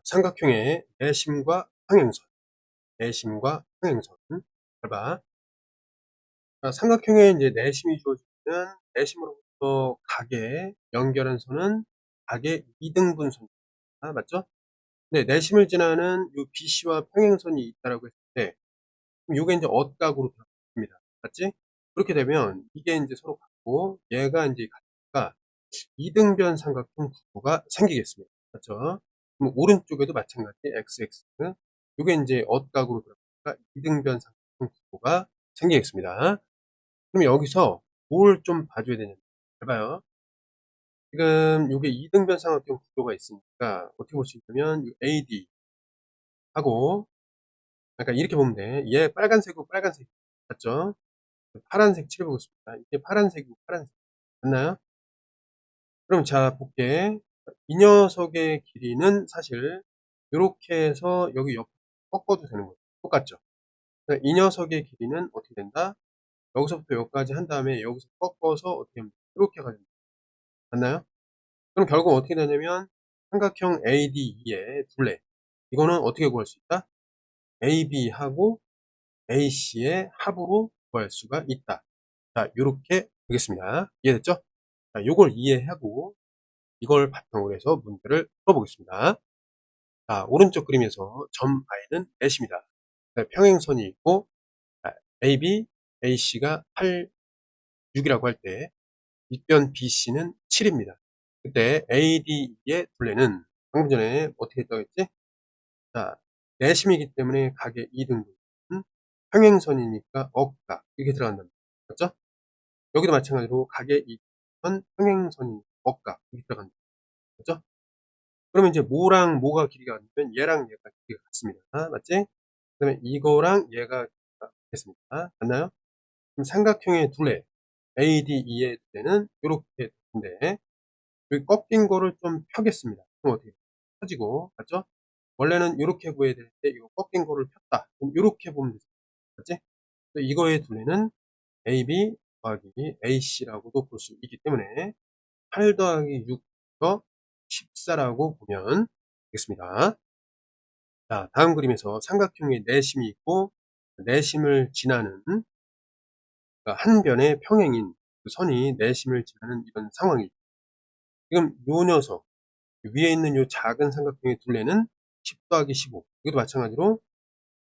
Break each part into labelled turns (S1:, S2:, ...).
S1: 삼각형의 내심과 평행선, 내심과 평행선. 잘 봐. 삼각형의 이제 내심이 주어지면 내심으로부터 각에 연결한 선은 각의 이등분선. 맞죠? 네, 내심을 지나는 요 BC와 평행선이 있다라고 했을 때, 그럼 요게 이제 엇각으로 들어갑니다. 맞지? 그렇게 되면 이게 이제 서로 같고 얘가 이제 같으니까 이등변 삼각형 구도가 생기겠습니다. 맞죠? 그럼 오른쪽에도 마찬가지 XX. 요게 이제 엇각으로 들어가니까 이등변 삼각형 구도가 생기겠습니다. 그럼 여기서 뭘 좀 봐줘야 되냐면, 잘 봐요. 지금 요게 이등변 삼각형 구도가 있으니까 어떻게 볼 수 있냐면 AD 하고, 그러니까 이렇게 보면 돼. 얘 빨간색이고 빨간색 맞죠? 파란색 칠해보겠습니다. 이게 파란색이고 파란색 맞나요? 그럼 자 볼게. 이 녀석의 길이는 사실 요렇게 해서 여기 옆 꺾어도 되는 거죠. 똑같죠? 그러니까 이 녀석의 길이는 어떻게 된다? 여기서부터 여기까지 한 다음에 여기서 꺾어서 어떻게 하면 이렇게 가야 됩니다. 맞나요? 그럼 결국 어떻게 되냐면 삼각형 ADE의 둘레, 이거는 어떻게 구할 수 있다? AB하고 AC의 합으로 구할 수가 있다. 자, 요렇게 되겠습니다. 이해됐죠? 자, 요걸 이해하고 이걸 바탕으로 해서 문제를 풀어보겠습니다. 자, 오른쪽 그림에서 점 I는 넷입니다. 평행선이 있고 AB, AC가 8, 6이라고 할 때 윗변 BC는 7입니다. 그때 AD의 둘레는 방금 전에 어떻게 했다고 했지? 자, 내심이기 때문에 각의 2등분, 평행선이니까 억각 이렇게 들어간답니다. 맞죠? 여기도 마찬가지로 각의 2등분, 평행선이니까 억각 이렇게 들어간다. 맞죠? 그러면 이제 뭐랑 뭐가 길이가 같으면 얘랑 얘가 길이가 같습니다. 맞지? 그 다음에 이거랑 얘가 길이가 같습니다. 맞나요? 그럼 삼각형의 둘레 ADE의 둘레는 이렇게 되는데 여기 꺾인 거를 좀 펴겠습니다. 그럼 어떻게 돼요? 펴지고 맞죠? 원래는 이렇게 구해야 되는데 이거 꺾인 거를 폈다. 그럼 이렇게 보면 되죠. 맞지? 이거의 둘레는 AB 더하기 AC라고도 볼 수 있기 때문에 8 더하기 6더 14라고 보면 되겠습니다. 자, 다음 그림에서 삼각형의 내심이 있고 내심을 지나는, 그러니까 한 변의 평행인 그 선이 내심을 지나는 이런 상황이, 지금 요 녀석 위에 있는 요 작은 삼각형의 둘레는 10 더하기 15, 이것도 마찬가지로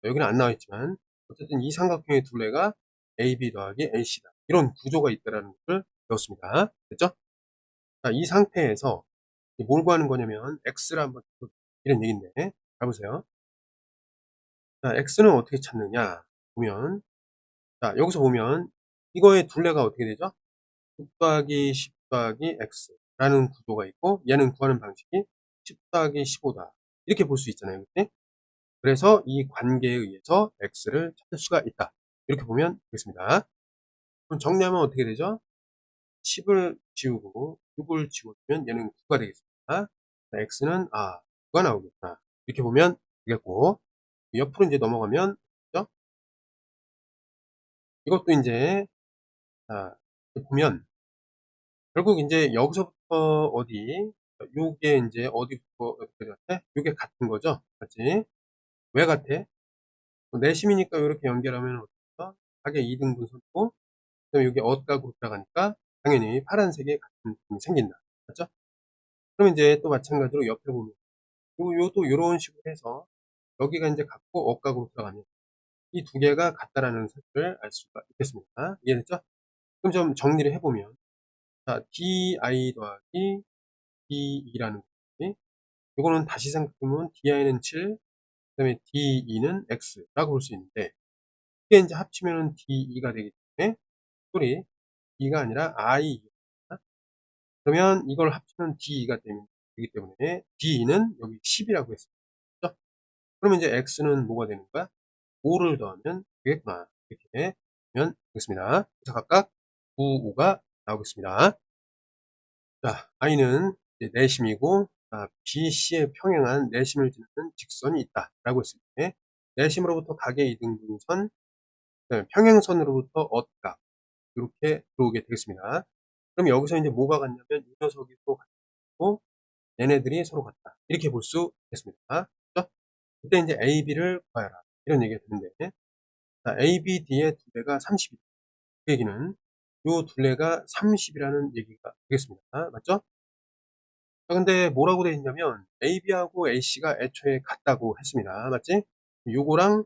S1: 여기는 안 나와 있지만 어쨌든 이 삼각형의 둘레가 AB 더하기 AC다. 이런 구조가 있다라는 것을 배웠습니다. 됐죠? 자, 이 상태에서 뭘 구하는 거냐면 x를 한번 이런 얘기인데, 잘 보세요. 자, x는 어떻게 찾느냐 보면, 자, 여기서 보면 이거의 둘레가 어떻게 되죠? 6 더하기 10 더하기 x라는 구조가 있고 얘는 구하는 방식이 10 더하기 15다. 이렇게 볼 수 있잖아요. 그치? 그래서 이 관계에 의해서 x를 찾을 수가 있다. 이렇게 보면 되겠습니다. 그럼 정리하면 어떻게 되죠? 10을 지우고 6을 지워주면 얘는 9가 되겠습니다. x는 9가 나오겠구나. 이렇게 보면 되겠고, 옆으로 이제 넘어가면 그죠? 이것도 이제 자, 보면 결국 이제 여기서부터 어디, 요게 이제 어디부터 어디까지 같아? 요게 같은 거죠. 맞지? 왜 같아? 내심이니까 이렇게 연결하면 어떨까? 각의 2등분 선이고, 그다음에 여기 엇각으로 들어가니까 당연히 파란색의 같은 부분이 생긴다. 맞죠? 그럼 이제 또 마찬가지로 옆에 보면 요도 요런 식으로 해서 여기가 이제 같고 엇각으로 들어가면 이 두 개가 같다라는 사실을 알 수가 있겠습니다. 이해됐죠? 그럼 좀 정리를 해보면, 자, DI 더하기 D2라는 거지. 요거는 다시 생각해보면 DI는 7, 그 다음에 D2는 X라고 볼 수 있는데, 이게 이제 합치면은 D2가 되기 때문에, 소리, D가 아니라 I. 그러면 이걸 합치면 D2가 되기 때문에, D2는 여기 10이라고 했습니다. 그러면 이제 X는 뭐가 되는 거야? 5를 더하면 되겠구나. 이렇게 되면 되겠습니다. 그래서 각각 9, 5가 나오겠습니다. 자, I는 이제 내심이고, BC에 평행한 내심을 지나는 직선이 있다. 라고 했을 때, 내심으로부터 각의 이등분선, 평행선으로부터 엇각, 이렇게 들어오게 되겠습니다. 그럼 여기서 이제 뭐가 같냐면, 이 녀석이 또 같고, 얘네들이 서로 같다. 이렇게 볼 수 있겠습니다. 그죠? 그때 이제 A, B를 구하여라. 이런 얘기가 되는데, 자, A, B, D의 둘레가 30이다. 그 얘기는 요 둘레가 30이라는 얘기가 되겠습니다. 맞죠? 자, 근데 뭐라고 되어 있냐면 AB하고 AC가 애초에 같다고 했습니다. 맞지? 요거랑,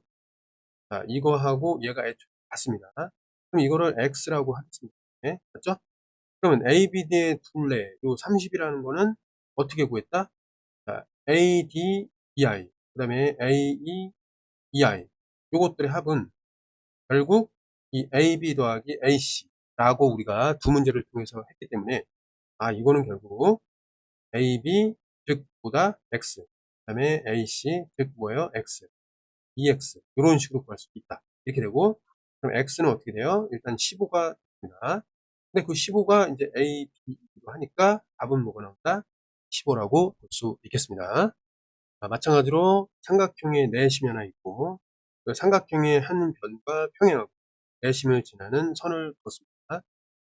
S1: 자, 이거하고 얘가 애초에 같습니다. 그럼 이거를 X라고 하겠습니다. 네, 맞죠? 그러면 ABD의 둘레, 요 30이라는 거는 어떻게 구했다? 자, AD, EI, 그 다음에 AE, EI. 요것들의 합은 결국 이 AB 더하기 AC라고 우리가 두 문제를 통해서 했기 때문에, 아, 이거는 결국 AB, 즉 보다 X, 그 다음에 AC, 즉 뭐예요? X, EX. 이런 식으로 구할 수 있다. 이렇게 되고, 그럼 X는 어떻게 돼요? 일단 15가 됩니다. 근데 그 15가 이제 A, B이기도 하니까 답은 뭐가 나온다? 15라고 볼 수 있겠습니다. 마찬가지로 삼각형의 내심이 하나 있고, 그 삼각형의 한 변과 평행하고 내심을 지나는 선을 뒀습니다.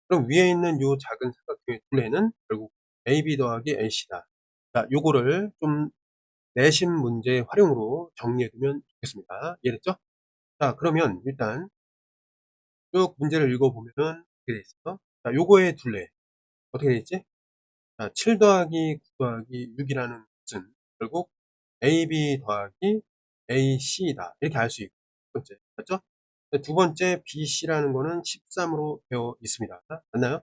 S1: 그럼 위에 있는 요 작은 삼각형의 둘레는 결국 AB 더하기 AC다. 자, 요거를 좀 내심 문제 활용으로 정리해두면 좋겠습니다. 이해됐죠? 자, 그러면 일단 쭉 문제를 읽어보면은 어떻게 돼 있어? 자, 요거의 둘레 어떻게 돼 있지? 자, 7 더하기 9 더하기 6이라는 것은 결국 AB 더하기 AC다. 이렇게 알 수 있고, 첫 번째. 맞죠? 두 번째, BC라는 거는 13으로 되어 있습니다. 맞나요?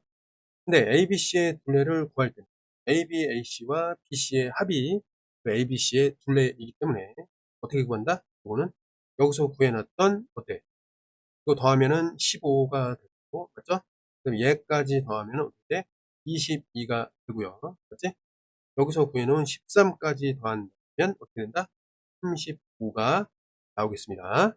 S1: 근데 ABC의 둘레를 구할 때 AB, AC와 BC의 합이 그 ABC의 둘레이기 때문에 어떻게 구한다? 이거는 여기서 구해놨던 어때? 이거 더하면은 15가 되고, 맞죠? 그럼 얘까지 더하면 어떻게 돼? 22가 되고요. 맞지? 여기서 구해놓은 13까지 더한다면 어떻게 된다? 39가 나오겠습니다.